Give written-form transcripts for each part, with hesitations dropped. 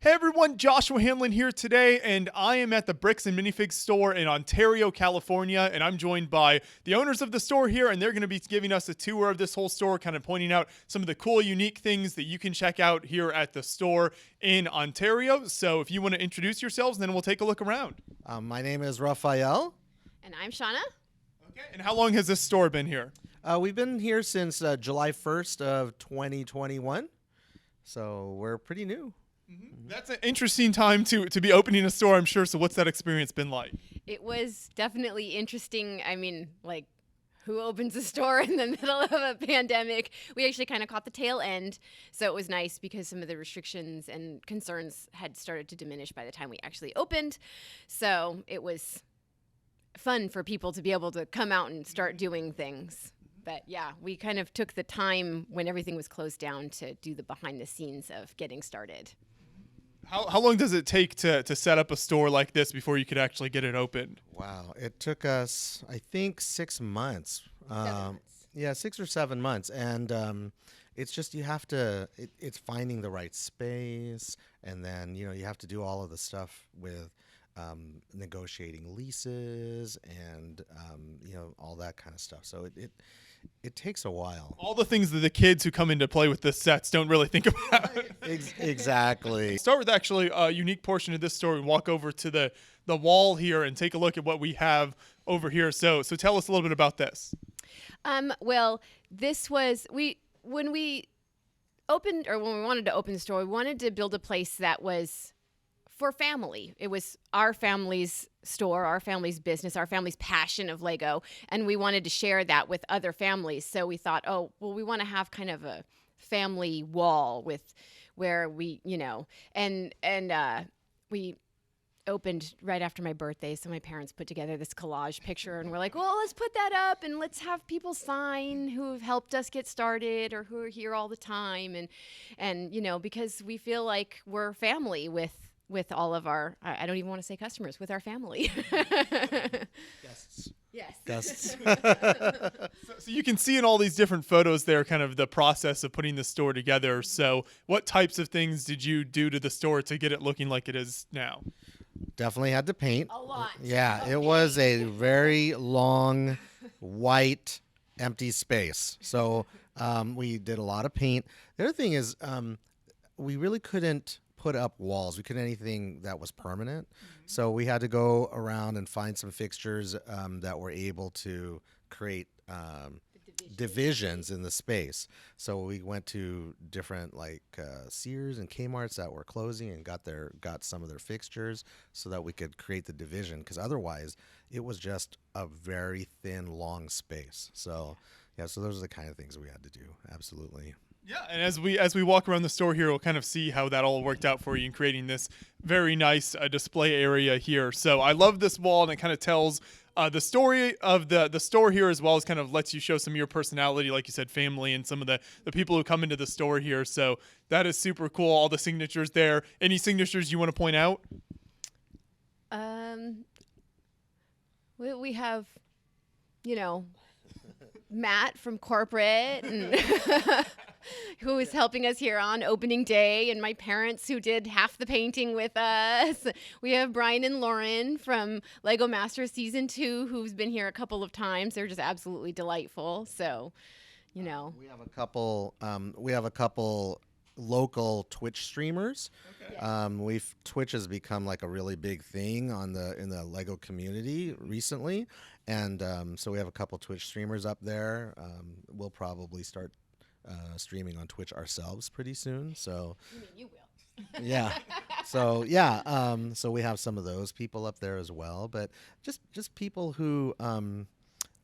Hey everyone, Joshua Hamlin here today, and I am at the Bricks and Minifigs store in Ontario, California, and I'm joined by the owners of the store here, and they're going to be giving us a tour of this whole store, kind of pointing out some of the cool, unique things that you can check out here at the store in Ontario. So if you want to introduce yourselves, then we'll take a look around. My name is Raphael. And I'm Shauna. Okay, and how long has this store been here? We've been here since July 1st of 2021, so we're pretty new. That's an interesting time to be opening a store, I'm sure. So what's that experience been like? It was definitely interesting. I mean, like, who opens a store in the middle of a pandemic? We actually kind of caught the tail end. So it was nice because some of the restrictions and concerns had started to diminish by the time we actually opened. So it was fun for people to be able to come out and start doing things. But yeah, we kind of took the time when everything was closed down to do the behind the scenes of getting started. How long does it take to set up a store like this before you could actually get it opened? Wow, it took us, I think, 6 months. 7 months. Yeah, 6 or 7 months, and it's just you have to. It's finding the right space, and then you have to do all of the stuff with negotiating leases and all that kind of stuff. So it takes a while. All the things that the kids who come in to play with the sets don't really think about. Exactly. Start with actually a unique portion of this store and walk over to the wall here and take a look at what we have over here. So tell us a little bit about this. Well, this was when we opened, or when we wanted to open the store, we wanted to build a place that was for family. It was our family's store, our family's business, our family's passion of Lego, and we wanted to share that with other families. So we thought, oh, well, we want to have kind of a family wall with where we, and we opened right after my birthday. So my parents put together this collage picture, and we're like, well, let's put that up and let's have people sign who have helped us get started or who are here all the time, and because we feel like we're family with all of our, I don't even want to say customers, with our family. Guests. Yes. Guests. So you can see in all these different photos there kind of the process of putting the store together. So what types of things did you do to the store to get it looking like it is now? Definitely had to paint. A lot. Yeah, it was a very long, white, empty space. So we did a lot of paint. The other thing is we really couldn't put up walls. We couldn't anything that was permanent. So we had to go around and find some fixtures that were able to create divisions in the space. So we went to different Sears and Kmart's that were closing and got some of their fixtures so that we could create the division, because otherwise it was just a very thin, long space. So so those are the kind of things we had to do. Absolutely. Yeah, and as we walk around the store here, we'll kind of see how that all worked out for you in creating this very nice display area here. So I love this wall, and it kind of tells the story of the store here, as well as kind of lets you show some of your personality, like you said, family, and some of the people who come into the store here. So that is super cool. All the signatures there. Any signatures you want to point out? We have, Matt from corporate, and who is helping us here on opening day, and my parents who did half the painting with us. We have Brian and Lauren from Lego Masters Season 2, who's been here a couple of times. They're just absolutely delightful. So, we have a couple. Local Twitch streamers. Okay. Twitch has become like a really big thing in the Lego community recently, and so we have a couple Twitch streamers up there. We'll probably start streaming on Twitch ourselves pretty soon. So you mean you will? Yeah. So so we have some of those people up there as well, but just people who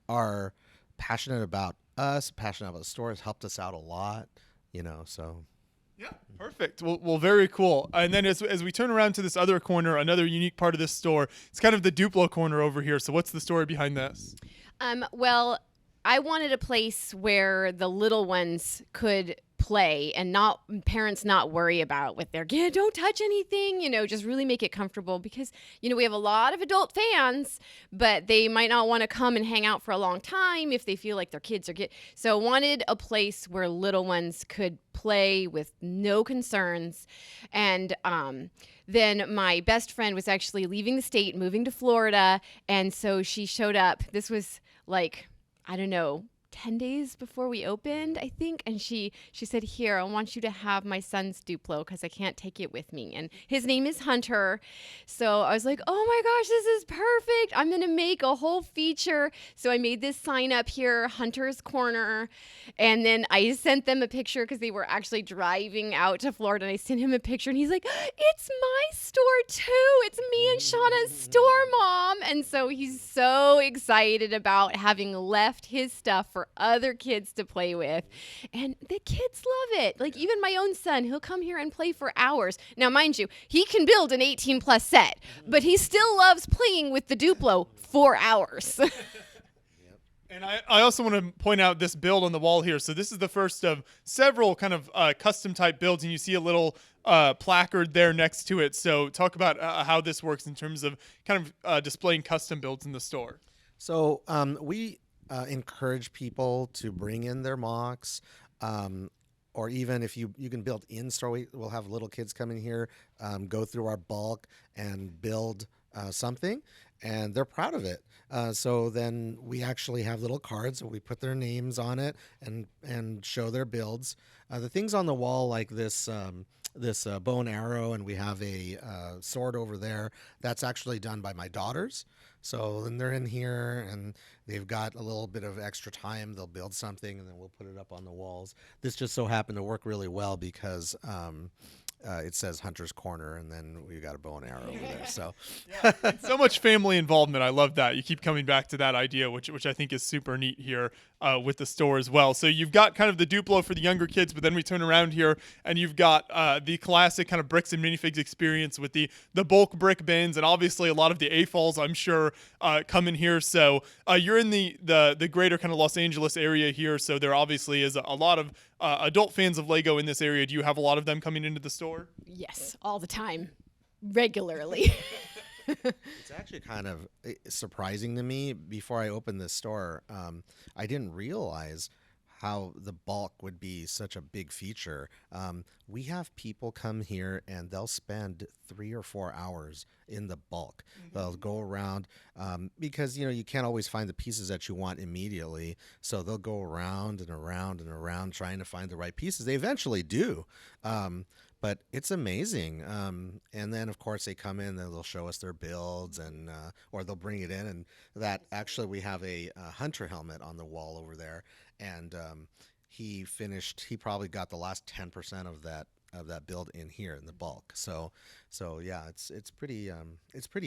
are passionate about us, passionate about the store, has helped us out a lot. So. Yeah, perfect. Well, very cool. And then as we turn around to this other corner, another unique part of this store, it's kind of the Duplo Corner over here. So what's the story behind this? Well, I wanted a place where the little ones could play and not parents not worry about with their kid, don't touch anything, just really make it comfortable because, we have a lot of adult fans, but they might not want to come and hang out for a long time if they feel like their kids are so wanted a place where little ones could play with no concerns. And then my best friend was actually leaving the state, moving to Florida. And so she showed up. This was like, I don't know, 10 days before we opened, I think. And she said, here, I want you to have my son's Duplo because I can't take it with me. And his name is Hunter. So I was like, oh my gosh, this is perfect. I'm going to make a whole feature. So I made this sign up here, Hunter's Corner. And then I sent them a picture because they were actually driving out to Florida. And I sent him a picture and he's like, it's my store too. It's me and Shauna's store, Mom. And so he's so excited about having left his stuff for other kids to play with, and the kids love it. Like even my own son, he'll come here and play for hours. Now, mind you, he can build an 18+ set, but he still loves playing with the Duplo for hours. And I also want to point out this build on the wall here. So this is the first of several kind of custom type builds, and you see a little placard there next to it. So talk about how this works in terms of kind of displaying custom builds in the store. So we encourage people to bring in their mocks, or even if you can build in store. We'll have little kids come in here, go through our bulk and build something, and they're proud of it. So then we actually have little cards where we put their names on it and show their builds. The things on the wall like this bow and arrow, and we have a sword over there. That's actually done by my daughters. So then they're in here and they've got a little bit of extra time. They'll build something and then we'll put it up on the walls. This just so happened to work really well because it says Hunter's Corner, and then we got a bow and arrow over there. So, so much family involvement. I love that. You keep coming back to that idea, which I think is super neat here with the store as well. So you've got kind of the Duplo for the younger kids, but then we turn around here and you've got the classic kind of bricks and minifigs experience with the bulk brick bins, and obviously a lot of the AFOLs, I'm sure, come in here. So you're in the greater kind of Los Angeles area here, so there obviously is a lot of adult fans of Lego in this area. Do you have a lot of them coming into the store? Yes, all the time, regularly. it's actually kind of surprising to me. Before I opened this store, I didn't realize how the bulk would be such a big feature. We have people come here and they'll spend 3 or 4 hours in the bulk. Mm-hmm. They'll go around because you can't always find the pieces that you want immediately. So they'll go around and around and around trying to find the right pieces. They eventually do. But it's amazing. And then, of course, they come in and they'll show us their builds, and or they'll bring it in. And that actually, we have a hunter helmet on the wall over there. And he probably got the last 10% of that build in here in the bulk. So yeah, it's pretty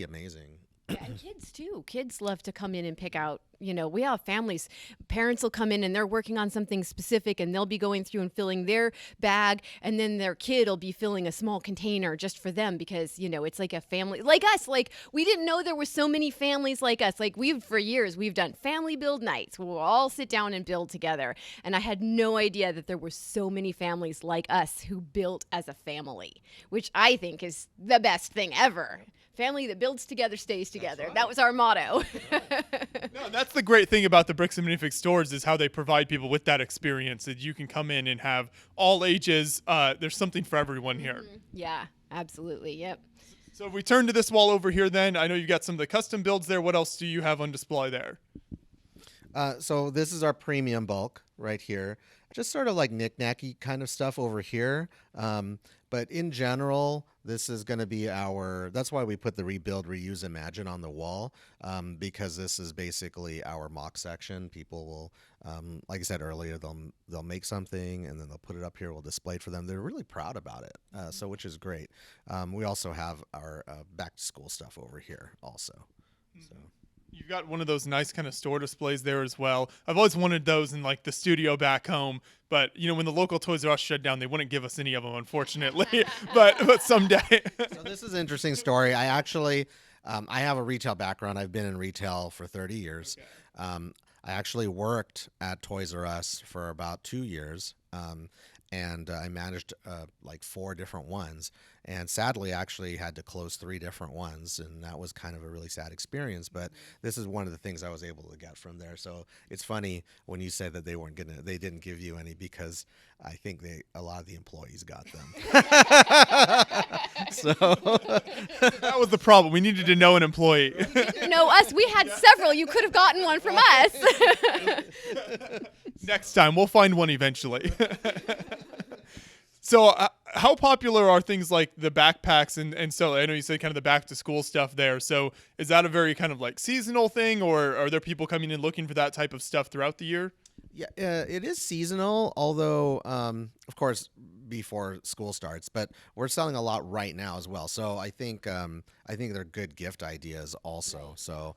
amazing. Yeah, and kids too. Kids love to come in and pick out, we have families. Parents will come in and they're working on something specific and they'll be going through and filling their bag, and then their kid will be filling a small container just for them because, it's like a family like us. Like, we didn't know there were so many families like us. Like, for years, we've done family build nights where we'll all sit down and build together. And I had no idea that there were so many families like us who built as a family, which I think is the best thing ever. Family that builds together stays together. Right. That was our motto. No, that's the great thing about the Bricks and Minifigs stores is how they provide people with that experience that you can come in and have all ages. There's something for everyone here. Mm-hmm. Yeah, absolutely. Yep. So if we turn to this wall over here, then I know you've got some of the custom builds there. What else do you have on display there? So this is our premium bulk right here. Just sort of like knick-knacky kind of stuff over here. But in general, this is going to be that's why we put the rebuild, reuse, imagine on the wall, because this is basically our mock section. People will, like I said earlier, they'll make something and then they'll put it up here. We'll display it for them. They're really proud about it, so which is great. We also have our back to school stuff over here also. Mm-hmm. So. You've got one of those nice kind of store displays there as well. I've always wanted those in like the studio back home, but when the local Toys R Us shut down, they wouldn't give us any of them, unfortunately. but someday. So this is an interesting story. I actually, I have a retail background. I've been in retail for 30 years. Okay. I actually worked at Toys R Us for about 2 years. And I managed like 4 different ones, and sadly actually had to close 3 different ones, and that was kind of a really sad experience. But this is one of the things I was able to get from there. So it's funny when you say that they didn't give you any, because I think a lot of the employees got them. So That was the problem. We needed to know an employee. No, us. We had several. You could have gotten one from us. Next time, we'll find one eventually. So how popular are things like the backpacks and so I know you said kind of the back to school stuff there. So is that a very kind of like seasonal thing, or are there people coming in looking for that type of stuff throughout the year? yeah, it is seasonal, although of course before school starts. But we're selling a lot right now as well. So I think they're good gift ideas also. So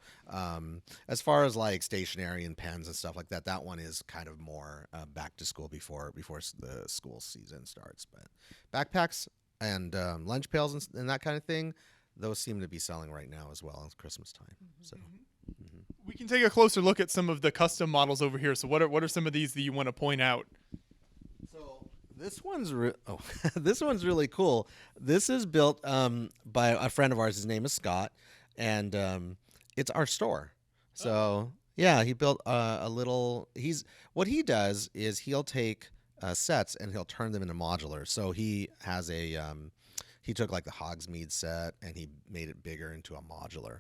as far as like stationery and pens and stuff like that, that one is kind of more back to school before the school season starts. But backpacks and lunch pails and that kind of thing, those seem to be selling right now as well. It's Christmas time. So. We can take a closer look at some of the custom models over here. So what are some of these that you want to point out? So this one's this one's really cool. This is built by a friend of ours. His name is Scott, and it's our store. So yeah, he built a little. What he does is he'll take sets and he'll turn them into modular. So he has a he took like the Hogsmeade set and he made it bigger into a modular.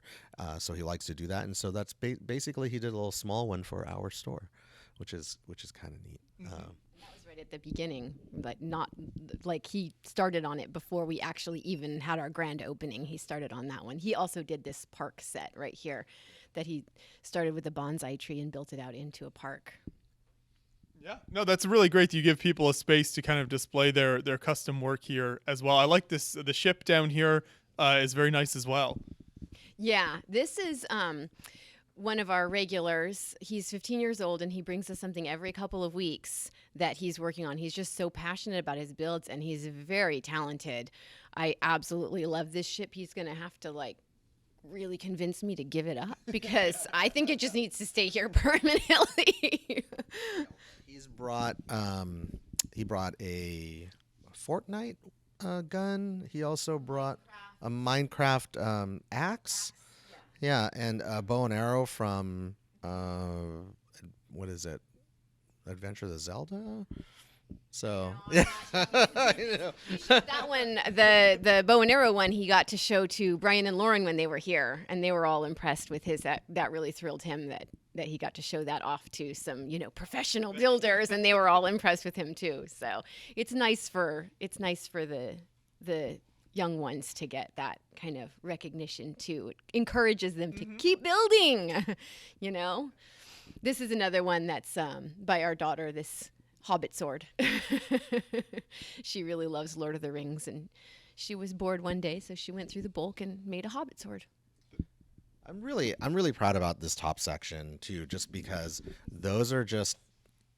So he likes to do that, and so that's basically he did a little small one for our store, which is kind of neat. That was right at the beginning, but not like he started on it before we actually even had our grand opening. He started on that one. He also did this park set right here that he started with a bonsai tree and built it out into a park. Yeah, no, that's really great that you give people a space to kind of display their custom work here as well. I like this. The ship down here is very nice as well. Yeah, this is one of our regulars. He's 15 years old, and he brings us something every couple of weeks that he's working on. He's just so passionate about his builds, and he's very talented. I absolutely love this ship. He's going to have to like really convince me to give it up because I think it just needs to stay here permanently. He brought a Fortnite gun. He also brought a Minecraft axe. Yeah, and a bow and arrow from what is it? Adventure of the Zelda. So yeah, that one, the bow and arrow one, he got to show to Brian and Lauren when they were here, and they were all impressed with his. That really thrilled him that he got to show that off to some professional builders, and they were all impressed with him too. So it's nice for the young ones to get that kind of recognition too. It encourages them to keep building. This is another one that's by our daughter. This Hobbit sword. She really loves Lord of the Rings, and she was bored one day, so she went through the bulk and made a Hobbit sword. I'm really proud about this top section too, just because those are just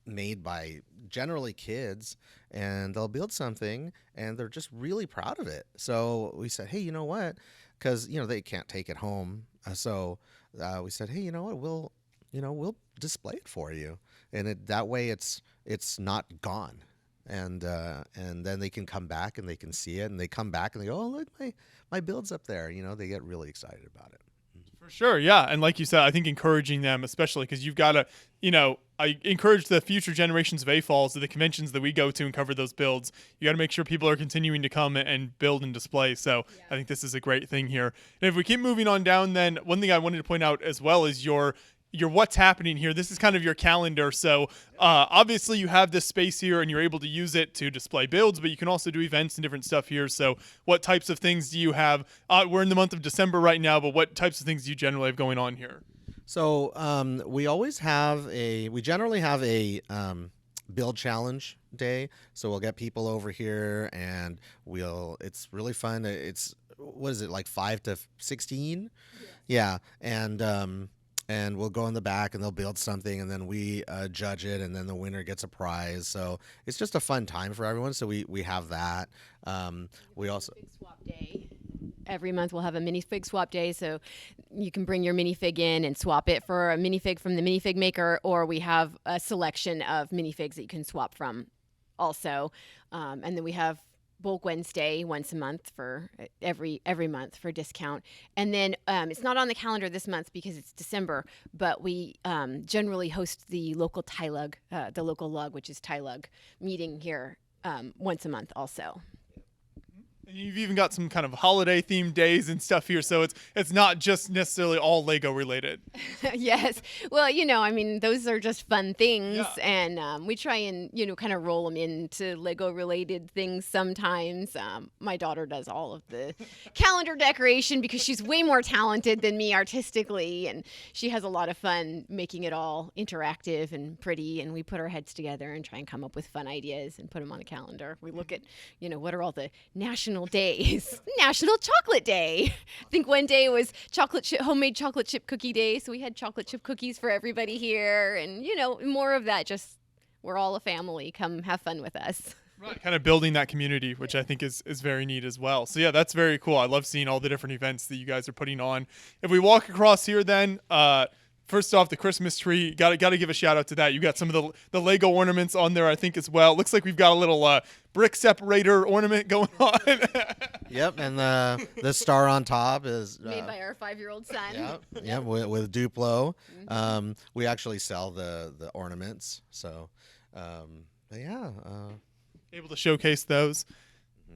made by generally kids, and they'll build something and they're just really proud of it. So we said, hey, you know what? Because they can't take it home. So we said, hey, you know what? We'll display it for you, and that way it's not gone. And then they can come back and they can see it, and they come back and they go, oh, look, my build's up there. They get really excited about it. For sure, yeah. And like you said, I think encouraging them, especially because you've got to, I encourage the future generations of AFOLs to the conventions that we go to and cover those builds. You got to make sure people are continuing to come and build and display. So yeah. I think this is a great thing here. And if we keep moving on down, then one thing I wanted to point out as well is your what's happening here. This is kind of your calendar. So obviously you have this space here and you're able to use it to display builds, but you can also do events and different stuff here. So what types of things do you have? We're in the month of December right now, but what types of things do you generally have going on here? So we generally have a build challenge day. So we'll get people over here and it's really fun. It's, what is it, like 5 to 16? Yeah. And we'll go in the back and they'll build something, and then we judge it, and then the winner gets a prize. So it's just a fun time for everyone. So we have that. We also Minifig swap day. Every month we'll have a minifig swap day, so you can bring your minifig in and swap it for a minifig from the minifig maker, or we have a selection of minifigs that you can swap from also, and then we have Bulk Wednesday once a month for every month for discount. And then it's not on the calendar this month because it's December, but we generally host the local Tylug, the local lug, which is Tylug, meeting here once a month also. You've even got some kind of holiday themed days and stuff here, so it's not just necessarily all Lego related. Yes. Well, I mean, those are just fun things, Yeah. and we try and kind of roll them into Lego related things sometimes. My daughter does all of the calendar decoration because she's way more talented than me artistically, and she has a lot of fun making it all interactive and pretty. And we put our heads together and try and come up with fun ideas and put them on a calendar. We look at what are all the national days. National Chocolate Day. I think one day was homemade chocolate chip cookie day, so we had chocolate chip cookies for everybody here, and more of that. Just we're all a family. Come have fun with us. Right, kind of building that community, which I think is very neat as well. So yeah, that's very cool. I love seeing all the different events that you guys are putting on. If we walk across here, then first off, the Christmas tree, got to give a shout out to that. You got some of the Lego ornaments on there, I think, as well. Looks like we've got a little brick separator ornament going on. Yep, and the star on top is Made by our 5-year-old son. Yep, with Duplo. We actually sell the ornaments, so but yeah. Able to showcase those.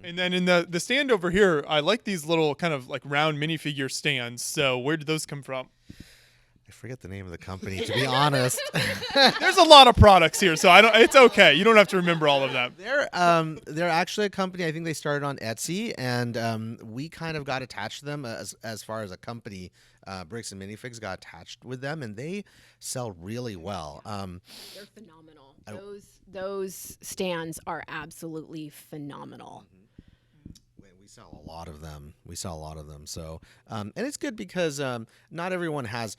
And then in the stand over here, I like these little kind of like round minifigure stands. So where did those come from? I forget the name of the company, to be honest. There's a lot of products here, so it's okay. You don't have to remember all of them. They're actually a company. I think they started on Etsy, and we kind of got attached to them as far as a company. Bricks and Minifigs got attached with them, and they sell really well. They're phenomenal. Those stands are absolutely phenomenal. We sell a lot of them. So, and it's good because not everyone has.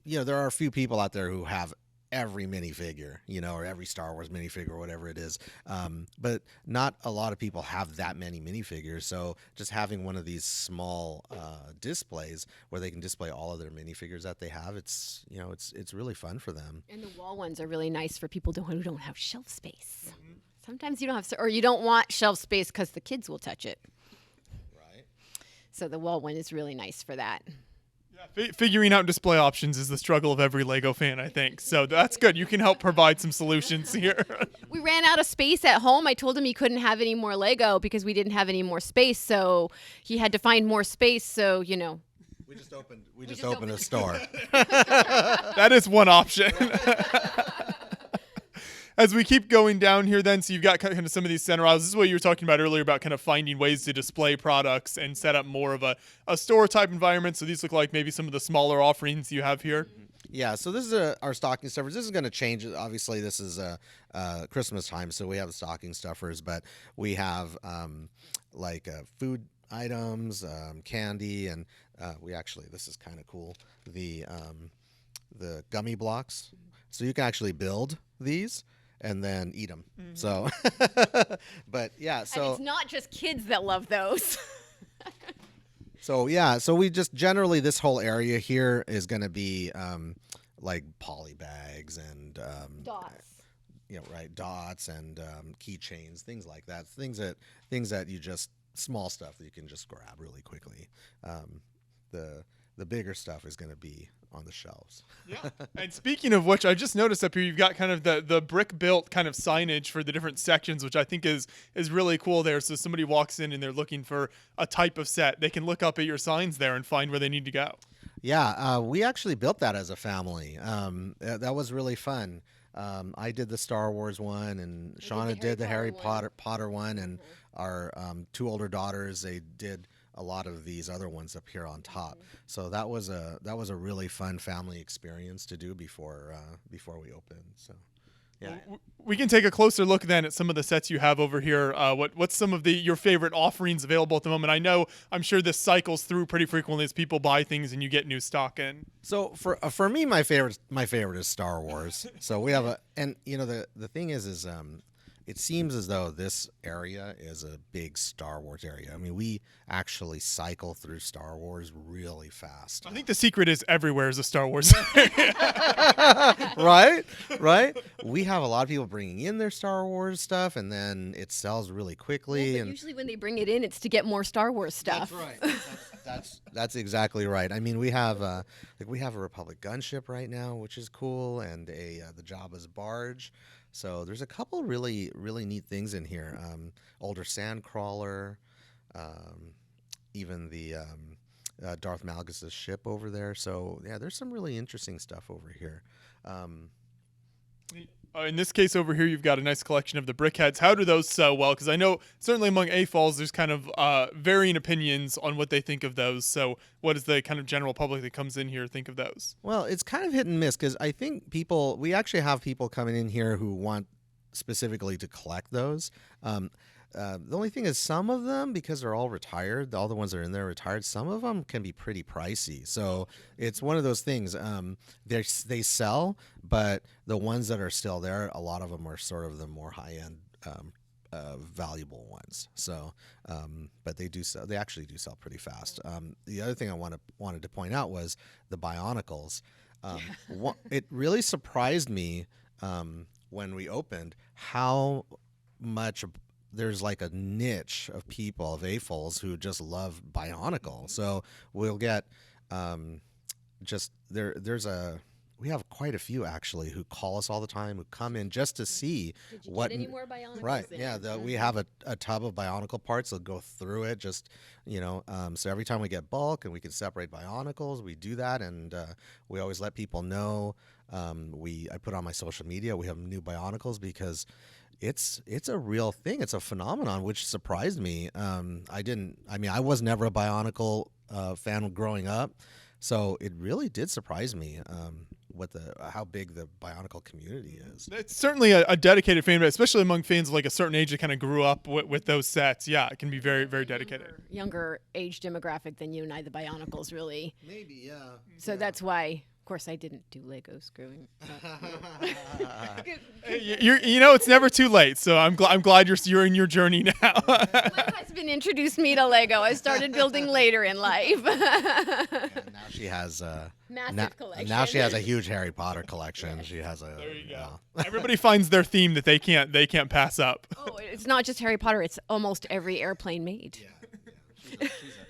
There are a few people out there who have every minifigure, or every Star Wars minifigure or whatever it is. But not a lot of people have that many minifigures. So just having one of these small displays where they can display all of their minifigures that they have, it's really fun for them. And the wall ones are really nice for people who don't have shelf space. Mm-hmm. Sometimes you don't have, or you don't want shelf space because the kids will touch it. Right. So the wall one is really nice for that. Yeah, figuring out display options is the struggle of every Lego fan, I think. So that's good. You can help provide some solutions here. We ran out of space at home. I told him he couldn't have any more Lego because we didn't have any more space. So he had to find more space. So, We just opened a store. That is one option. As we keep going down here then, so you've got kind of some of these center aisles. This is what you were talking about earlier about kind of finding ways to display products and set up more of a store type environment. So these look like maybe some of the smaller offerings you have here. Yeah, so this is our stocking stuffers. This is going to change. Obviously, this is Christmas time, so we have the stocking stuffers, but we have food items, candy, and this is kind of cool, the gummy blocks. So you can actually build these and then eat them. Mm-hmm. So, but yeah, so and it's not just kids that love those. So yeah, so we just generally this whole area here is going to be like poly bags and dots. Dots and keychains, things like that. Things that you just small stuff that you can just grab really quickly. The bigger stuff is going to be on the shelves. Yeah. And speaking of which, I just noticed up here you've got kind of the brick built kind of signage for the different sections, which I think is really cool there. So somebody walks in and they're looking for a type of set, they can look up at your signs there and find where they need to go. Yeah, we actually built that as a family. That was really fun. I did the Star Wars one, and Shauna did the Harry Potter one, and our two older daughters, they did a lot of these other ones up here on top. Mm-hmm. So that was a really fun family experience to do before we opened. So yeah, we can take a closer look then at some of the sets you have over here. What's some of your favorite offerings available at the moment? I'm sure this cycles through pretty frequently as people buy things and you get new stock in. So for me, my favorite is Star Wars. So we have the thing is it seems as though this area is a big Star Wars area. I mean, we actually cycle through Star Wars really fast. I think the secret is everywhere is a Star Wars. Right? Right? We have a lot of people bringing in their Star Wars stuff, and then it sells really quickly. But and usually when they bring it in, it's to get more Star Wars stuff. That's right. That's exactly right. I mean, we have a Republic gunship right now, which is cool, and the Jabba's barge. So there's a couple really neat things in here. Older sandcrawler, even the Darth Malgus's ship over there. So yeah, there's some really interesting stuff over here. In this case over here, you've got a nice collection of the brickheads. How do those sell well? Because I know certainly among AFOLs, there's kind of varying opinions on what they think of those. So what does the kind of general public that comes in here think of those? Well, it's kind of hit and miss because I think we actually have people coming in here who want specifically to collect those. The only thing is some of them, because they're all retired, all the ones that are in there are retired, some of them can be pretty pricey. So it's one of those things. They sell, but the ones that are still there, a lot of them are sort of the more high-end valuable ones. So, but they do sell. They actually do sell pretty fast. The other thing I wanted to point out was the Bionicles. It really surprised me when we opened how much there's like a niche of people, of AFOLs, who just love Bionicle. So we'll get we have quite a few actually who call us all the time, who come in just to see Did you get any more Bionicles? Right. Yeah. We have a tub of Bionicle parts. They'll go through it. Just so every time we get bulk and we can separate Bionicles, we do that, and we always let people know. I put on my social media we have new Bionicles because it's a real thing. It's a phenomenon, which surprised me. I was never a Bionicle fan growing up, so it really did surprise me how big the Bionicle community is. It's certainly a dedicated fan base, especially among fans of like a certain age that kind of grew up with those sets. Yeah, it can be very, very dedicated. Younger age demographic than you and I, the Bionicles, really. Maybe, yeah. So that's why. Of course, I didn't do Legos growing up. It's never too late. So I'm glad you're in your journey now. My husband introduced me to Lego. I started building later in life. And now she has Massive collection. Now she has a huge Harry Potter collection. Yes. She has a. There you go. Everybody finds their theme that they can't pass up. Oh, it's not just Harry Potter. It's almost every airplane made. Yeah.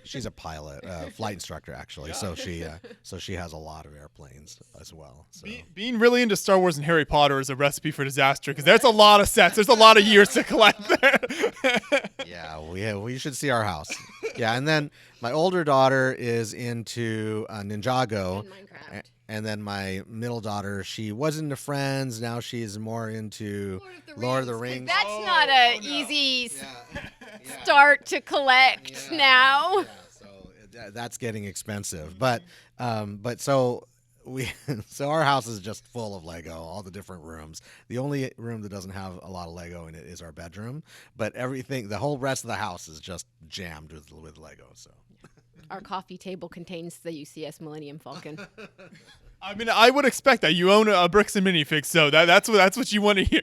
She's a pilot, flight instructor actually. Yeah. So she has a lot of airplanes as well. So. Being really into Star Wars and Harry Potter is a recipe for disaster because there's a lot of sets. There's a lot of years to collect there. Yeah, we should see our house. Yeah, and then my older daughter is into Ninjago. And Minecraft. And then my middle daughter, she was into Friends. Now she's more into Lord of the Rings. That's not an easy start to collect now. Yeah, so that's getting expensive. But so our house is just full of Lego, all the different rooms. The only room that doesn't have a lot of Lego in it is our bedroom. But the whole rest of the house is just jammed with Lego. So. Our coffee table contains the UCS Millennium Falcon. I mean, I would expect that. You own a Bricks and Minifigs, so that's what you want to hear.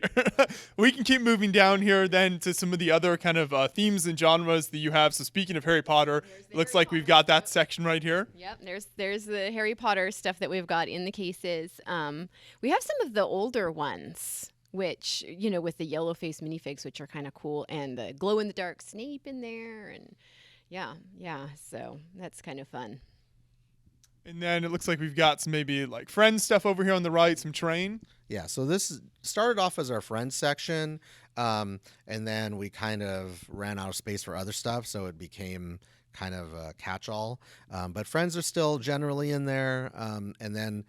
We can keep moving down here then to some of the other kind of themes and genres that you have. So speaking of Harry Potter, looks like we've got that section right here. Yep, there's the Harry Potter stuff that we've got in the cases. We have some of the older ones, which, with the yellow face minifigs, which are kind of cool, and the glow-in-the-dark Snape in there, and yeah, so that's kind of fun. And then it looks like we've got some maybe like Friends stuff over here on the right, some Train. Yeah, so this started off as our Friends section, and then we kind of ran out of space for other stuff, so it became kind of a catch-all. But Friends are still generally in there, and then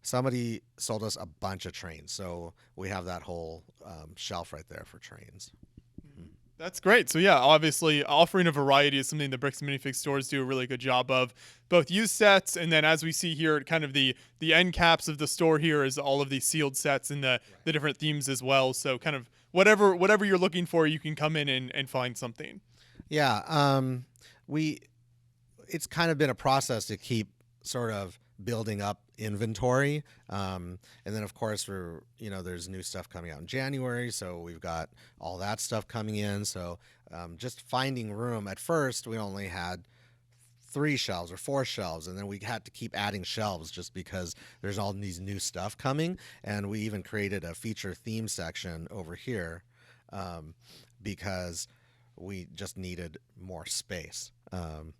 somebody sold us a bunch of Trains, so we have that whole shelf right there for Trains. That's great. So yeah, obviously offering a variety is something the Bricks and Minifig stores do a really good job of. Both used sets, and then as we see here, kind of the end caps of the store here is all of these sealed sets and the different themes as well. So kind of whatever you're looking for, you can come in and find something. Yeah, it's kind of been a process to keep sort of building up inventory. And then of course there's new stuff coming out in January, so we've got all that stuff coming in. So just finding room. At first we only had 3 shelves or 4 shelves, and then we had to keep adding shelves just because there's all these new stuff coming. And we even created a feature theme section over here because we just needed more space. And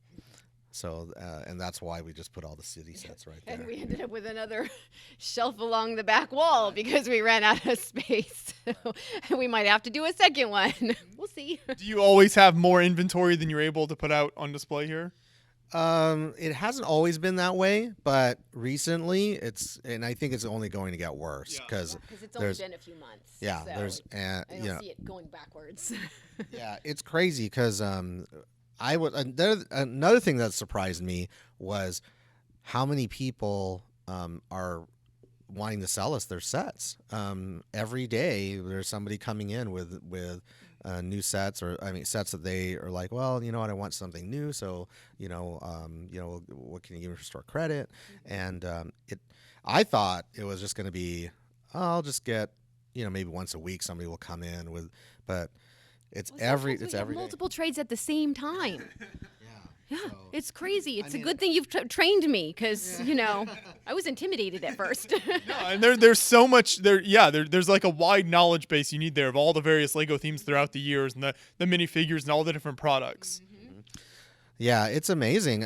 that's why we just put all the city sets right there. And we ended up with another shelf along the back wall because we ran out of space. So we might have to do a second one. We'll see. Do you always have more inventory than you're able to put out on display here? It hasn't always been that way, but recently and I think it's only going to get worse because it's only been a few months. Yeah, so I don't see it going backwards. Yeah, it's crazy because another thing that surprised me was how many people are wanting to sell us their sets. Every day there's somebody coming in with new sets, or sets that they are like, well, you know what, I want something new, so what can you give me for store credit? And I thought it was just going to be, I'll just get maybe once a week somebody will come in with, but it's every day. Multiple trades at the same time. Yeah, So, it's crazy. It's a good thing you've trained me because, I was intimidated at first. No, and there's so much there. Yeah, there's like a wide knowledge base you need there of all the various Lego themes throughout the years and the minifigures and all the different products. Mm-hmm. Yeah, it's amazing.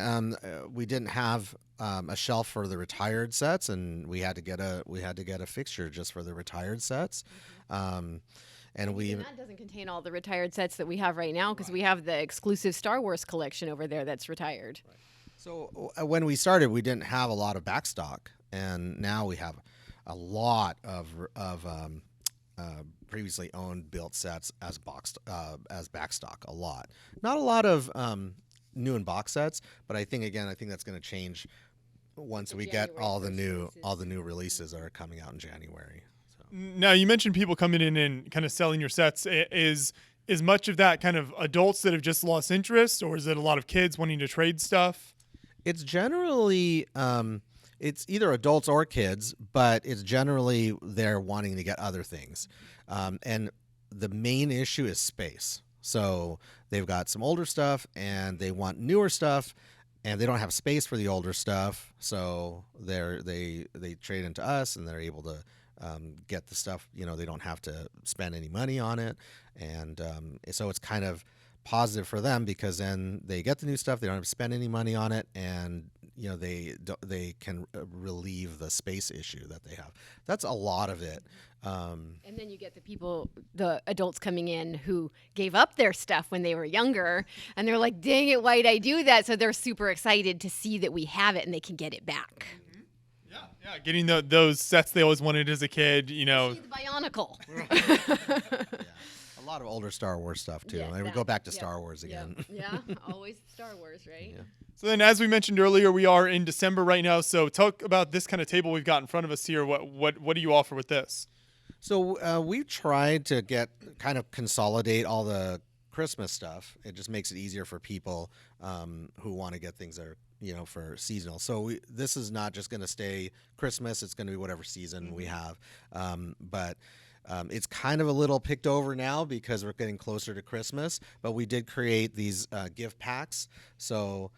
We didn't have a shelf for the retired sets, and we had to get a fixture just for the retired sets. And that doesn't contain all the retired sets that we have right now because we have the exclusive Star Wars collection over there that's retired. Right. So when we started, we didn't have a lot of backstock, and now we have a lot of previously owned built sets as backstock. A lot, not a lot of new and box sets, but I think that's going to change once we get all the new releases that are coming out in January. Now, you mentioned people coming in and kind of selling your sets. Is much of that kind of adults that have just lost interest, or is it a lot of kids wanting to trade stuff? It's generally it's either adults or kids, but it's generally they're wanting to get other things. And the main issue is space. So they've got some older stuff and they want newer stuff, and they don't have space for the older stuff. So they trade into us, and they're able to get the stuff. They don't have to spend any money on it, and so it's kind of positive for them because then they get the new stuff. They don't have to spend any money on it, and they can relieve the space issue that they have. That's a lot of it. And then you get the adults coming in who gave up their stuff when they were younger, and they're like, dang it, why'd I do that? So they're super excited to see that we have it and they can get it back. Yeah, getting those sets they always wanted as a kid, See the Bionicle. A lot of older Star Wars stuff too. Yeah, and we go back to Star Wars again. Yeah, always Star Wars, right? Yeah. So then, as we mentioned earlier, we are in December right now. So talk about this kind of table we've got in front of us here. What do you offer with this? So we've tried to consolidate all the Christmas stuff. It just makes it easier for people who want to get things that are for seasonal. So this is not just going to stay Christmas. It's going to be whatever season we have. But it's kind of a little picked over now because we're getting closer to Christmas. But we did create these gift packs. So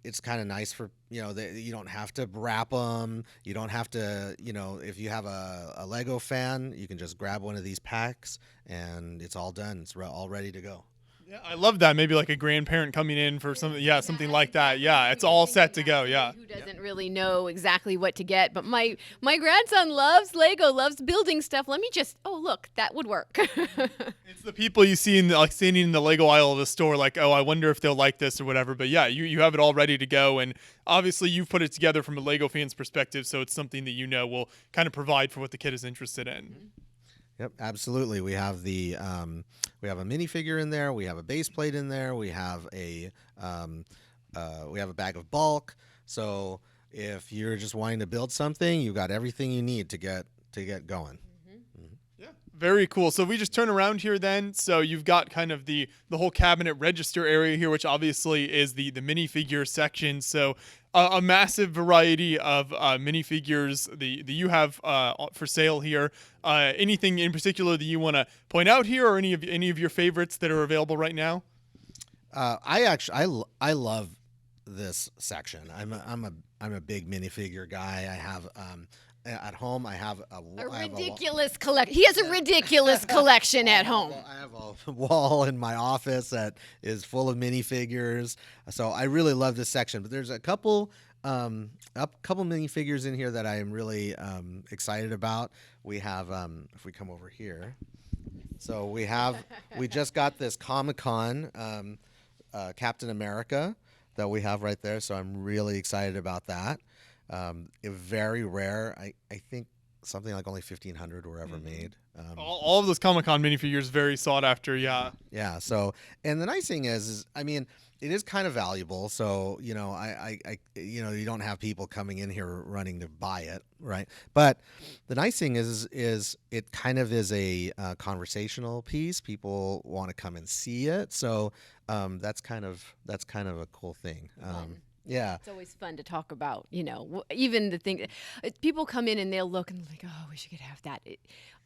it's kind of nice for, you don't have to wrap them. You don't have to, if you have a Lego fan, you can just grab one of these packs and it's all done. It's all ready to go. Yeah, I love that. Maybe like a grandparent coming in for something. Yeah, something like that. Yeah, it's all set to go. Yeah. Who doesn't really know exactly what to get? But my grandson loves Lego, loves building stuff. Let me just. Oh, look, that would work. It's the people you see standing in the Lego aisle of the store, like, oh, I wonder if they'll like this or whatever. But yeah, you have it all ready to go, and obviously you've put it together from a Lego fan's perspective, so it's something that will kind of provide for what the kid is interested in. Mm-hmm. Yep, absolutely. We have a minifigure in there. We have a base plate in there. We have a bag of bulk. So if you're just wanting to build something, you've got everything you need to get going. Yeah, Very cool. So we just turn around here then. So you've got kind of the whole cabinet register area here, which obviously is the minifigure section. So a massive variety of minifigures that you have for sale here. Anything in particular that you want to point out here, or any of your favorites that are available right now? I love this section. I'm a big minifigure guy. I have at home. I have a ridiculous collection. He has a ridiculous collection at home. I have a wall in my office that is full of minifigures. So I really love this section. But there's a couple minifigures in here that I am really excited about. We have if we come over here. So we just got this Comic-Con Captain America that we have right there. So I'm really excited about that. Very rare. I think something like only 1,500 were ever made. All of those Comic-Con minifigures very sought after. Yeah. Yeah. So, and the nice thing is I mean, it is kind of valuable. So, you know, you don't have people coming in here running to buy it, right? But the nice thing is it kind of is a conversational piece. People want to come and see it. So, that's kind of a cool thing. Yeah. It's always fun to talk about, you know, even the thing people come in and they'll look and like, oh, we should have that.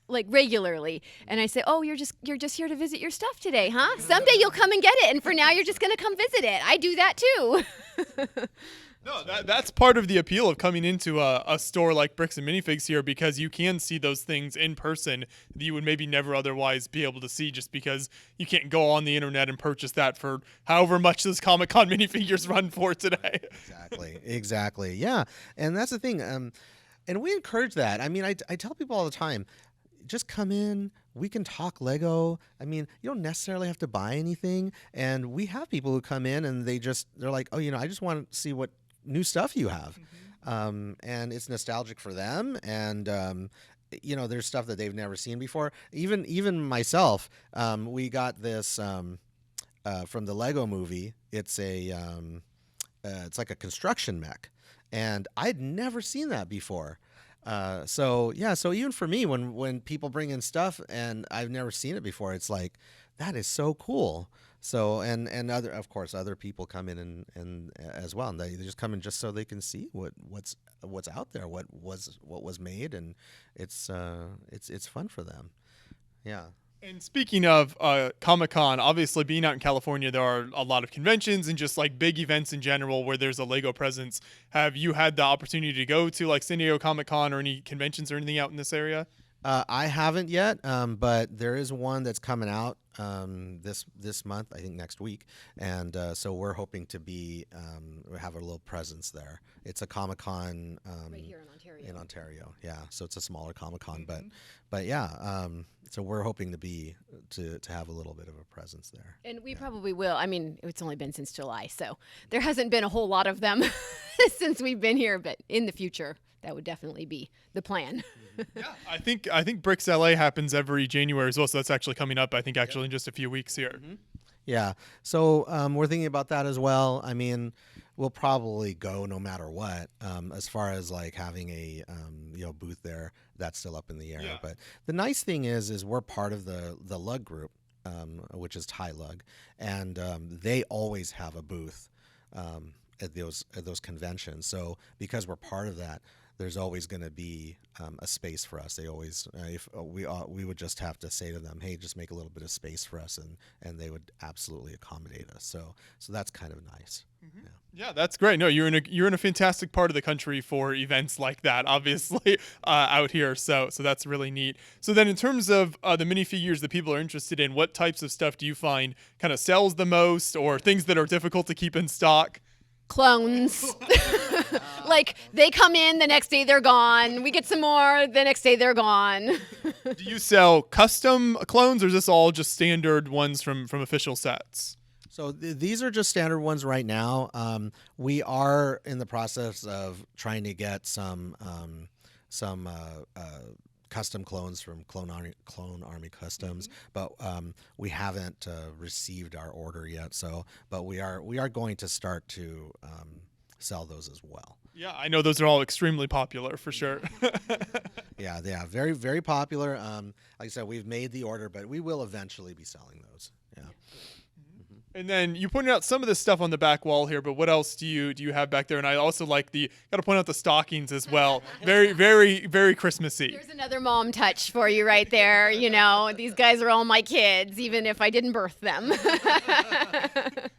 Like regularly, and I say, "Oh, you're just here to visit your stuff today, huh? Someday you'll come and get it, and for now you're just gonna come visit it." I do that too. No, that's part of the appeal of coming into a store like Bricks and Minifigs here, because you can see those things in person that you would maybe never otherwise be able to see, just because you can't go on the internet and purchase that for however much those Comic-Con minifigures run for today. Exactly. Yeah, and that's the thing. And we encourage that. I mean, I tell people all the time, just come in. We can talk Lego. I mean, you don't necessarily have to buy anything. And we have people who come in and they're like, oh, you know, I just want to see what new stuff you have. And it's nostalgic for them. And, you know, there's stuff that they've never seen before. Even myself, we got this from the Lego movie. It's it's like a construction mech. And I'd never seen that before. So even for me, when people bring in stuff and I've never seen it before, it's like, that is so cool. So, and other people come in and as well, and they just come in just so they can see what's out there, what was made, and it's fun for them. Yeah. And speaking of Comic-Con, obviously being out in California, there are a lot of conventions and just like big events in general where there's a Lego presence. Have you had the opportunity to go to like San Diego Comic-Con or any conventions or anything out in this area? I haven't yet, but there is one that's coming out this month, I think next week, and so we're hoping to have a little presence there. It's a Comic-Con right here in Ontario. In Ontario, yeah. So it's a smaller Comic-Con, but yeah. So we're hoping to have a little bit of a presence there, and we probably will. I mean, it's only been since July, so there hasn't been a whole lot of them since we've been here. But in the future, that would definitely be the plan. Yeah, I think Bricks LA happens every January as well, so that's actually coming up. I think actually in just a few weeks here. Yeah, so we're thinking about that as well. I mean, we'll probably go no matter what. As far as like having a booth there, that's still up in the air. Yeah. But the nice thing is we're part of the Lug group, which is Thai Lug, and they always have a booth at those conventions. So because we're part of that, there's always going to be a space for us. They always, if we would just have to say to them, hey, just make a little bit of space for us, and they would absolutely accommodate us. So that's kind of nice. Yeah, that's great. No, you're in a fantastic part of the country for events like that, obviously, out here. So that's really neat. So then in terms of the minifigures that people are interested in, what types of stuff do you find kind of sells the most, or things that are difficult to keep in stock? Clones. Like they come in, the next day they're gone. We get some more, the next day they're gone. Do you sell custom clones, or is this all just standard ones from official sets? So these are just standard ones right now. We are in the process of trying to get some custom clones from Clone Army Customs, but we haven't received our order yet. So, but we are going to start to sell those as well. Yeah, I know those are all extremely popular for sure. Yeah, they are very, very popular. Like I said, we've made the order, but we will eventually be selling those. Yeah. And then you pointed out some of the stuff on the back wall here, but what else do you have back there? And I also like got to point out the stockings as well. Very, very, very Christmassy. There's another mom touch for you right there. These guys are all my kids, even if I didn't birth them.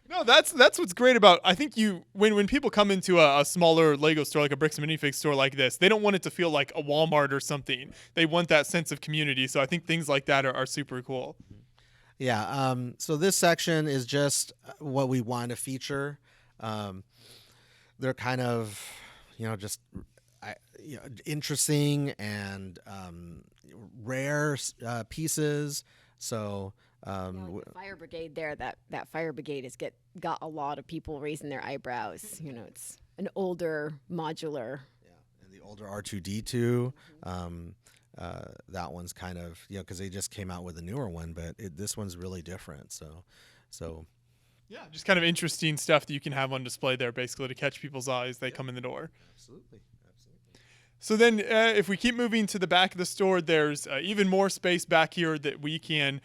No, that's what's great about. I think when people come into a smaller Lego store, like a Bricks and Minifigs store like this, they don't want it to feel like a Walmart or something. They want that sense of community. So I think things like that are super cool. Yeah. So this section is just what we want to feature. They're kind of, just interesting and rare pieces. So. Like the fire brigade there, that fire brigade has got a lot of people raising their eyebrows. It's an older modular. Yeah, and the older R2D2. That one's kind of, because they just came out with a newer one, but this one's really different. So. Yeah, just kind of interesting stuff that you can have on display there, basically to catch people's eyes. They come in the door. Absolutely. So then, if we keep moving to the back of the store, there's even more space back here that we can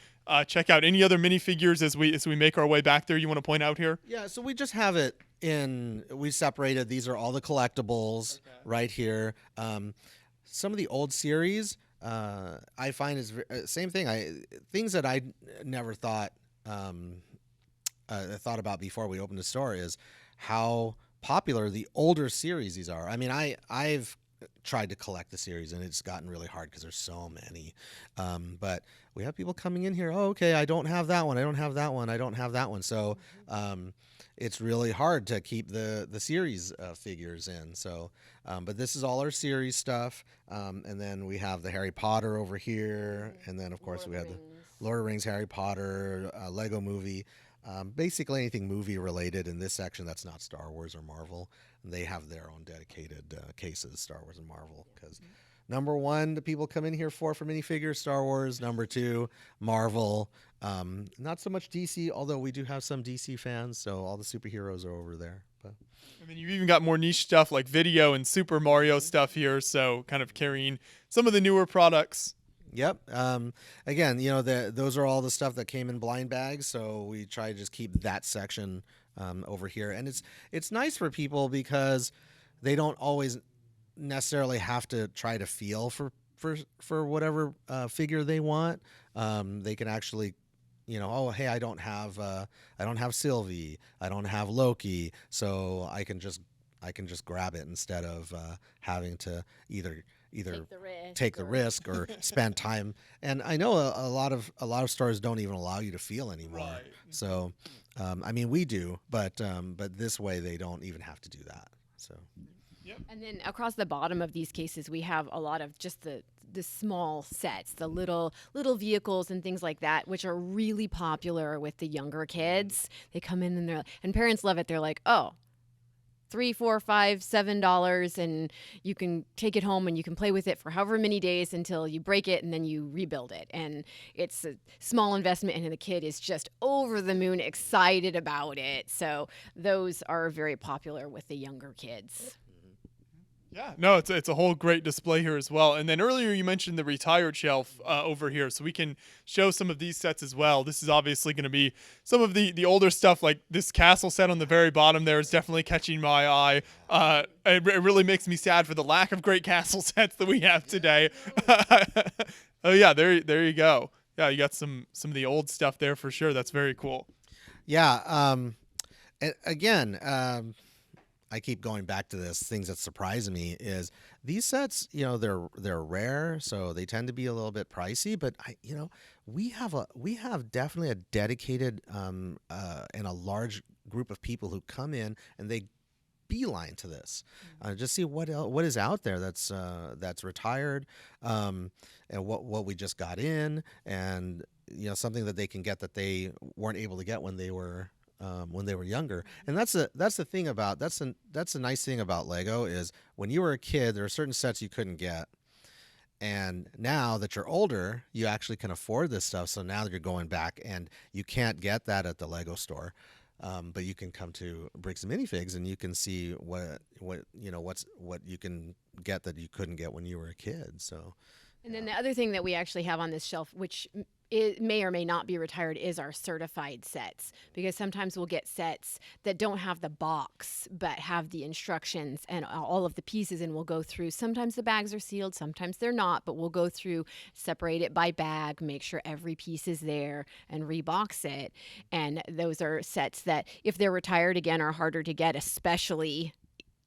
check out. Any other minifigures as we make our way back there you want to point out here? Yeah, so we just have it we separated. These are all the collectibles right here. Some of the old series, I find is same thing. Things that I never thought thought about before we opened the store is how popular the older series these are. I mean, I've tried to collect the series and it's gotten really hard because there's so many. But we have people coming in here. Oh, okay, I don't have that one. I don't have that one. I don't have that one. So it's really hard to keep the series figures in. So, but this is all our series stuff. And then we have the Harry Potter over here. And then, of course, we have the Lord of the Rings, Harry Potter, Lego Movie. Basically anything movie related in this section that's not Star Wars or Marvel. They have their own dedicated cases, Star Wars and Marvel, because number one, the people come in here for minifigures, Star Wars. Number two, Marvel. Not so much DC, although we do have some DC fans, so all the superheroes are over there. But. And then you've even got more niche stuff like video and Super Mario stuff here, so kind of carrying some of the newer products. Yep. Again, those are all the stuff that came in blind bags, so we try to just keep that section over here. And it's nice for people because they don't always necessarily have to try to feel for whatever figure they want. They can actually, oh, hey, I don't have Sylvie, I don't have Loki, so I can just grab it instead of having to either take the risk or spend time. And I know a lot of stores don't even allow you to feel anymore. Right. So, I mean, we do, but this way they don't even have to do that. So. Yep. And then across the bottom of these cases, we have a lot of just the small sets, the little vehicles and things like that, which are really popular with the younger kids. They come in and parents love it. They're like, oh, $3, $4, $5, $7, and you can take it home and you can play with it for however many days until you break it and then you rebuild it. And it's a small investment, and the kid is just over the moon excited about it. So those are very popular with the younger kids. Yeah, no, it's a whole great display here as well. And then earlier you mentioned the retired shelf over here, so we can show some of these sets as well. This is obviously going to be some of the older stuff, like this castle set on the very bottom there is definitely catching my eye. It really makes me sad for the lack of great castle sets that we have today. Oh yeah, there you go. Yeah, you got some of the old stuff there for sure. That's very cool. Yeah. Again. I keep going back to this. Things that surprise me is these sets, they're rare, so they tend to be a little bit pricey. But we have definitely a dedicated and a large group of people who come in and they beeline to this, just see what is out there that's retired, and what we just got in, and something that they can get that they weren't able to get when they were younger. And that's the nice thing about Lego is when you were a kid, there are certain sets you couldn't get. And now that you're older, you actually can afford this stuff. So now that you're going back and you can't get that at the Lego store. But you can come to Bricks and Minifigs and you can see what you can get that you couldn't get when you were a kid. So. And then the other thing that we actually have on this shelf, which may or may not be retired, is our certified sets. Because sometimes we'll get sets that don't have the box, but have the instructions and all of the pieces, and we'll go through. Sometimes the bags are sealed, sometimes they're not, but we'll go through, separate it by bag, make sure every piece is there, and rebox it. And those are sets that, if they're retired, again, are harder to get, especially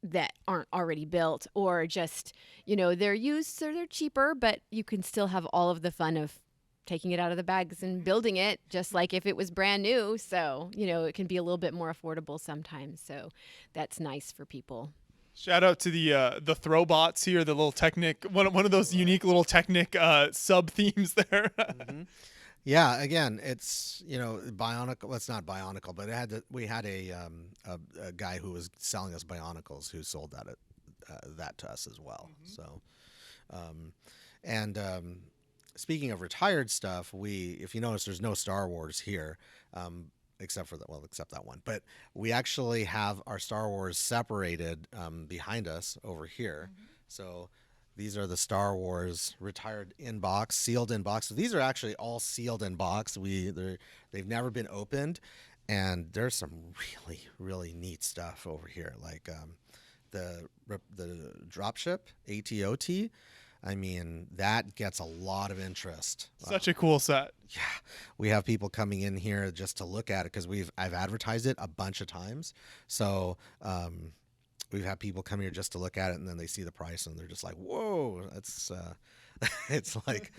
that aren't already built, or just, they're used, so they're cheaper, but you can still have all of the fun of taking it out of the bags and building it just like if it was brand new. So, it can be a little bit more affordable sometimes. So that's nice for people. Shout out to the Throwbots here, the little Technic, one of those unique little Technic sub themes there. Mm-hmm. Yeah, again, it's Bionicle. Well, it's not Bionicle, but we had a guy who was selling us Bionicles who sold that to us as well. Mm-hmm. So, speaking of retired stuff, if you notice, there's no Star Wars here, except that one. But we actually have our Star Wars separated behind us over here. Mm-hmm. So. These are the Star Wars retired in box, sealed in box. So these are actually all sealed in box. They've never been opened, and there's some really, really neat stuff over here, like the dropship ATOT. I mean, that gets a lot of interest. Such a cool set. Yeah, we have people coming in here just to look at it because I've advertised it a bunch of times. So. We've had people come here just to look at it, and then they see the price, and they're just like, "Whoa, that's it's like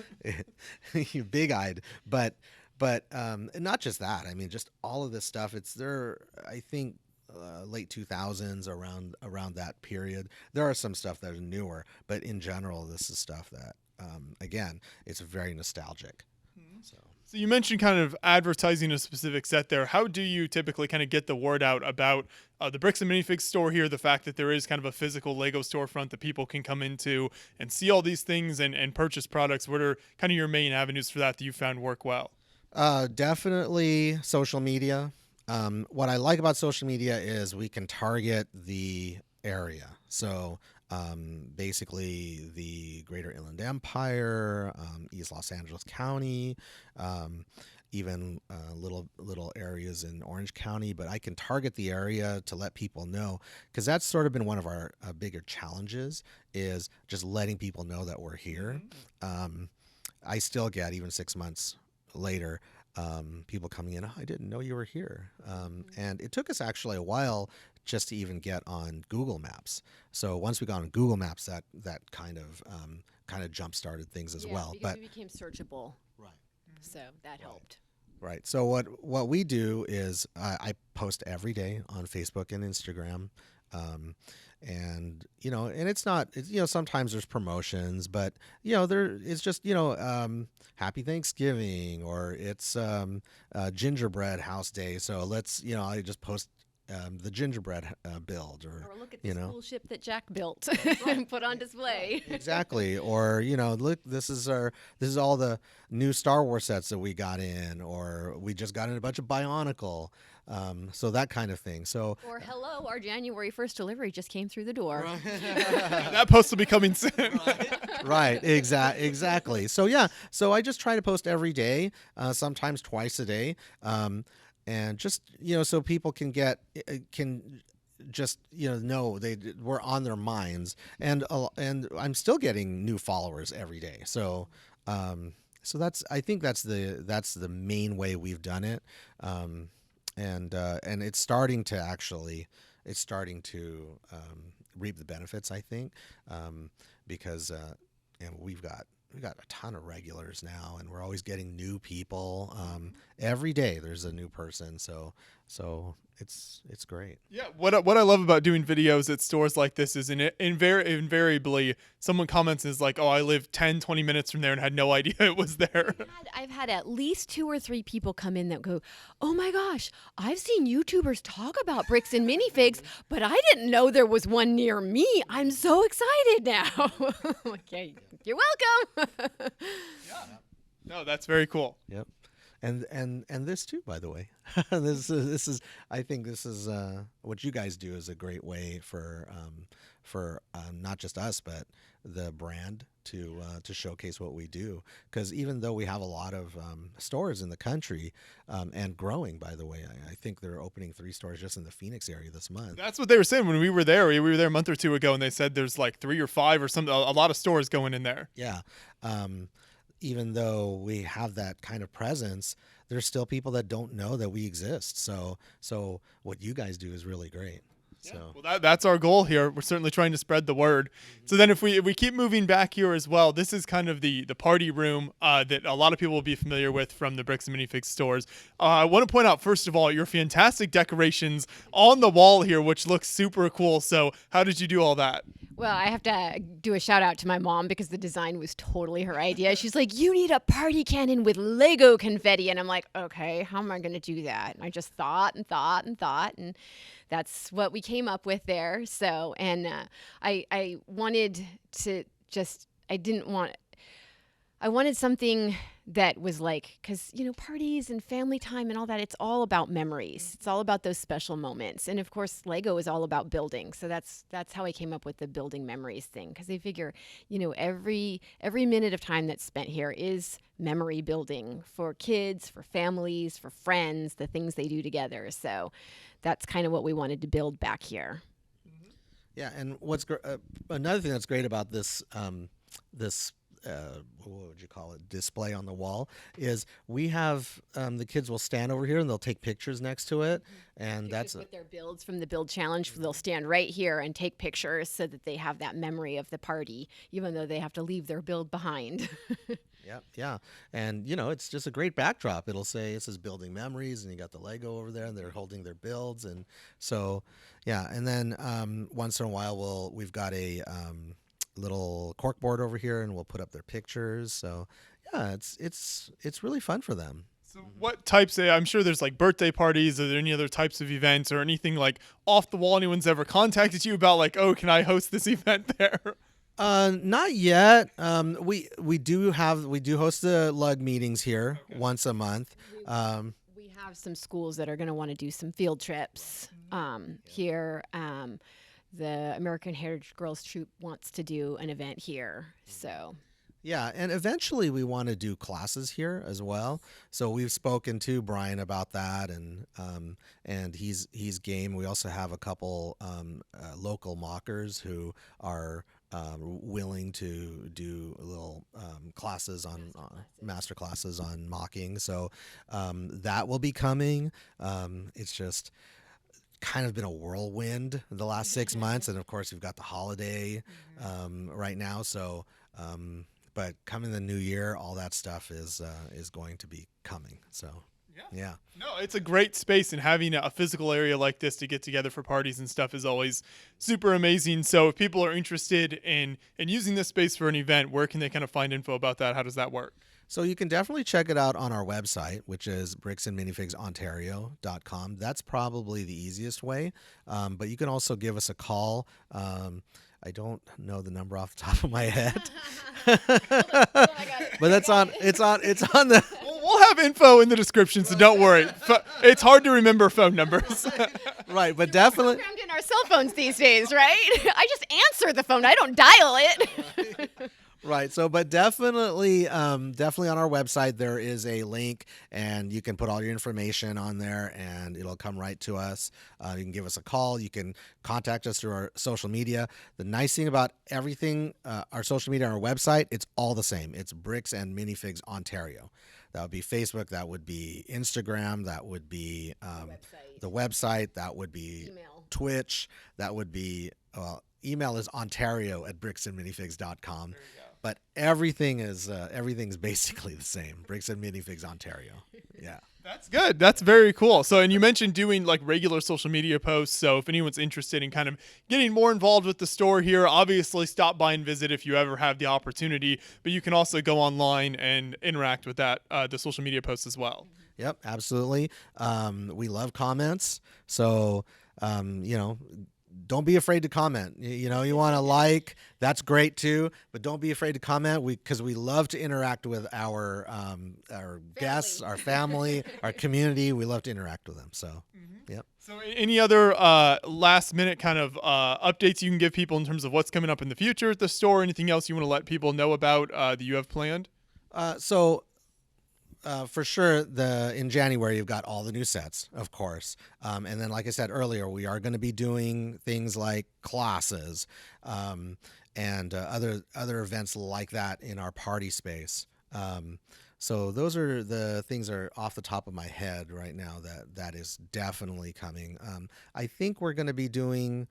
big-eyed." But not just that. I mean, just all of this stuff. It's there. I think late 2000s, around that period. There are some stuff that are newer, but in general, this is stuff that again, it's very nostalgic. Mm-hmm. So you mentioned kind of advertising a specific set there. How do you typically kind of get the word out about the Bricks and Minifigs store here, the fact that there is kind of a physical Lego storefront that people can come into and see all these things and purchase products? What are kind of your main avenues for that you found work well? Definitely social media. What I like about social media is we can target the area. So basically the Greater Inland Empire, East Los Angeles County, even little areas in Orange County. But I can target the area to let people know, because that's sort of been one of our bigger challenges, is just letting people know that we're here. I still get, even 6 months later, people coming in, "Oh, I didn't know you were here." And it took us actually a while just to even get on Google Maps. So once we got on Google Maps, that kind of jump started things as well. But it became searchable. Right. So that helped. Right. So what we do is I post every day on Facebook and Instagram. And it's not, sometimes there's promotions, but it's just, Happy Thanksgiving, or it's gingerbread house day. So let's, I just post the gingerbread build, or look at this cool ship that Jack built and put on display. Exactly. Or look, this is all the new Star Wars sets that we got in, or we just got in a bunch of Bionicle. So that kind of thing. So, or hello, our January 1st delivery just came through the door. Right. That post will be coming soon. Right. Exactly. So yeah. So I just try to post every day, sometimes twice a day. And just, so people can just, know we're on their minds, and I'm still getting new followers every day. So, I think that's the main way we've done it. And it's starting to reap the benefits, I think, because we've got a ton of regulars now, and we're always getting new people. Every day there's a new person, so it's great. Yeah, what I love about doing videos at stores like this is invariably someone comments and is like, "Oh, I live 10-20 minutes from there and had no idea it was there." I've had at least 2 or 3 people come in that go, "Oh my gosh, I've seen YouTubers talk about Bricks and Minifigs, but I didn't know there was one near me. I'm so excited now." Okay, you're welcome. Yeah. No, that's very cool. Yep. And this too, by the way. This is I think this is what you guys do is a great way for not just us but the brand to showcase what we do, because even though we have a lot of stores in the country and growing, by the way, I think they're opening 3 stores just in the Phoenix area this month. That's what they were saying when we were there. We were there a month or 2 ago, and they said there's like 3 or 5 or something. A lot of stores going in there. Yeah. Even though we have that kind of presence, there's still people that don't know that we exist. So what you guys do is really great. Yeah. So Well, that's our goal here. We're certainly trying to spread the word. So then if we keep moving back here as well, this is kind of the party room that a lot of people will be familiar with from the Bricks and Minifigs stores. I want to point out, first of all, your fantastic decorations on the wall here, which looks super cool. So how did you do all that? Well, I have to do a shout out to my mom because the design was totally her idea. She's like, you need a party cannon with Lego confetti. And I'm like, okay, how am I going to do that? And I just thought and thought and thought. And that's what we came up with there. So, and I wanted to just, I wanted something that was like, because, parties and family time and all that, it's all about memories. It's all about those special moments. And of course, Lego is all about building. So that's how I came up with the building memories thing, because I figure, every minute of time that's spent here is memory building for kids, for families, for friends, the things they do together. So that's kind of what we wanted to build back here. yeah, and another thing that's great about this what would you call it, display on the wall, is we have the kids will stand over here and they'll take pictures next to it, and With their builds from the build challenge, they'll stand right here and take pictures so that they have that memory of the party, even though they have to leave their build behind. Yeah, and it's just a great backdrop. It says building memories, and you got the Lego over there, and they're holding their builds, and so yeah. And then once in a while we've got a little cork board over here, and we'll put up their pictures. So yeah, it's really fun for them. So what types I'm sure there's like birthday parties. Are there any other types of events or anything like off the wall anyone's ever contacted you about, like, oh, can I host this event there? Not yet. We do host the lug meetings here once a month. We have some schools that are going to want to do some field trips here. The American Heritage Girls Troop wants to do an event here. So yeah, and eventually we want to do classes here as well. So we've spoken to Brian about that, and he's game. We also have a couple local mockers who are willing to do little classes on master classes on mocking. So that will be coming. It's just kind of been a whirlwind the last 6 months, and of course we've got the holiday right now. So, but coming the new year, all that stuff is going to be coming. So. Yeah. No, it's a great space, and having a physical area like this to get together for parties and stuff is always super amazing. So if people are interested in using this space for an event, where can they kind of find info about that? How does that work? So you can definitely check it out on our website, which is bricksandminifigsontario.com. That's probably the easiest way. But you can also give us a call. I don't know the number off the top of my head. But it's on the We'll have info in the description, so don't worry. It's hard to remember phone numbers. Right, but definitely programmed in our cell phones these days, right? I just answer the phone. I don't dial it. Right. So, but definitely on our website, there is a link, and you can put all your information on there, and it'll come right to us. You can give us a call. You can contact us through our social media. The nice thing about everything, our social media on our website, it's all the same. It's Bricks and Minifigs Ontario. That would be Facebook. That would be Instagram. That would be the website. That would be Email. Twitch. That would be email is ontario@bricksandminifigs.com. But everything's basically the same. Bricks and Minifigs Ontario. Yeah. That's good. That's very cool. So, and you mentioned doing like regular social media posts. So if anyone's interested in kind of getting more involved with the store here, obviously stop by and visit if you ever have the opportunity, but you can also go online and interact with that, the social media posts as well. Yep, absolutely. We love comments. So, don't be afraid to comment. You know, you want to like, that's great too, but don't be afraid to comment. Because we love to interact with our guests, our family, our community. We love to interact with them. So, yep. So any other last minute kind of updates you can give people in terms of what's coming up in the future at the store? Anything else you want to let people know about that you have planned? For sure, in January, you've got all the new sets, of course. And then, like I said earlier, we are going to be doing things like classes and other events like that in our party space. So those are the things that are off the top of my head right now that is definitely coming. I think we're going to be doing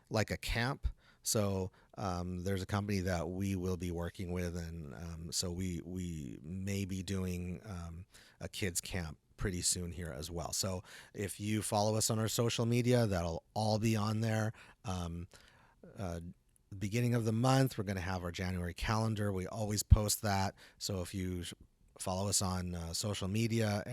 like a camp. So there's a company that we will be working with, and so we may be doing a kids camp pretty soon here as well. So if you follow us on our social media, that'll all be on there. Beginning of the month, we're going to have our January calendar. We always post that. So if you follow us on social media,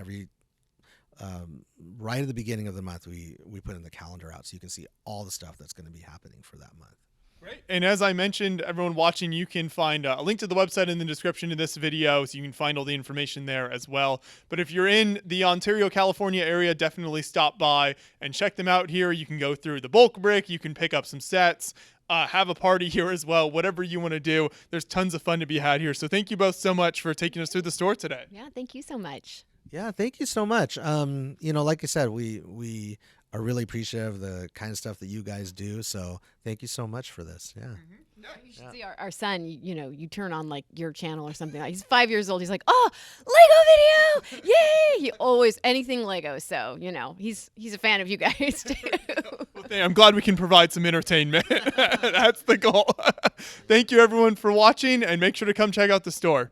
right at the beginning of the month, we put in the calendar out so you can see all the stuff that's going to be happening for that month. Great. And as I mentioned, everyone watching, you can find a link to the website in the description of this video, so you can find all the information there as well. But if you're in the Ontario, California area, definitely stop by and check them out here. You can go through the bulk brick, you can pick up some sets, have a party here as well. Whatever you want to do, there's tons of fun to be had here. So thank you both so much for taking us through the store today. Yeah, thank you so much. Yeah, thank you so much. Like I said, we are really appreciative of the kind of stuff that you guys do. So thank you so much for this. Yeah. You should see our son. You turn on like your channel or something. He's 5 years old. He's like, oh, Lego video, yay! He always anything Lego. So he's a fan of you guys too. Well, I'm glad we can provide some entertainment. That's the goal. Thank you everyone for watching, and make sure to come check out the store.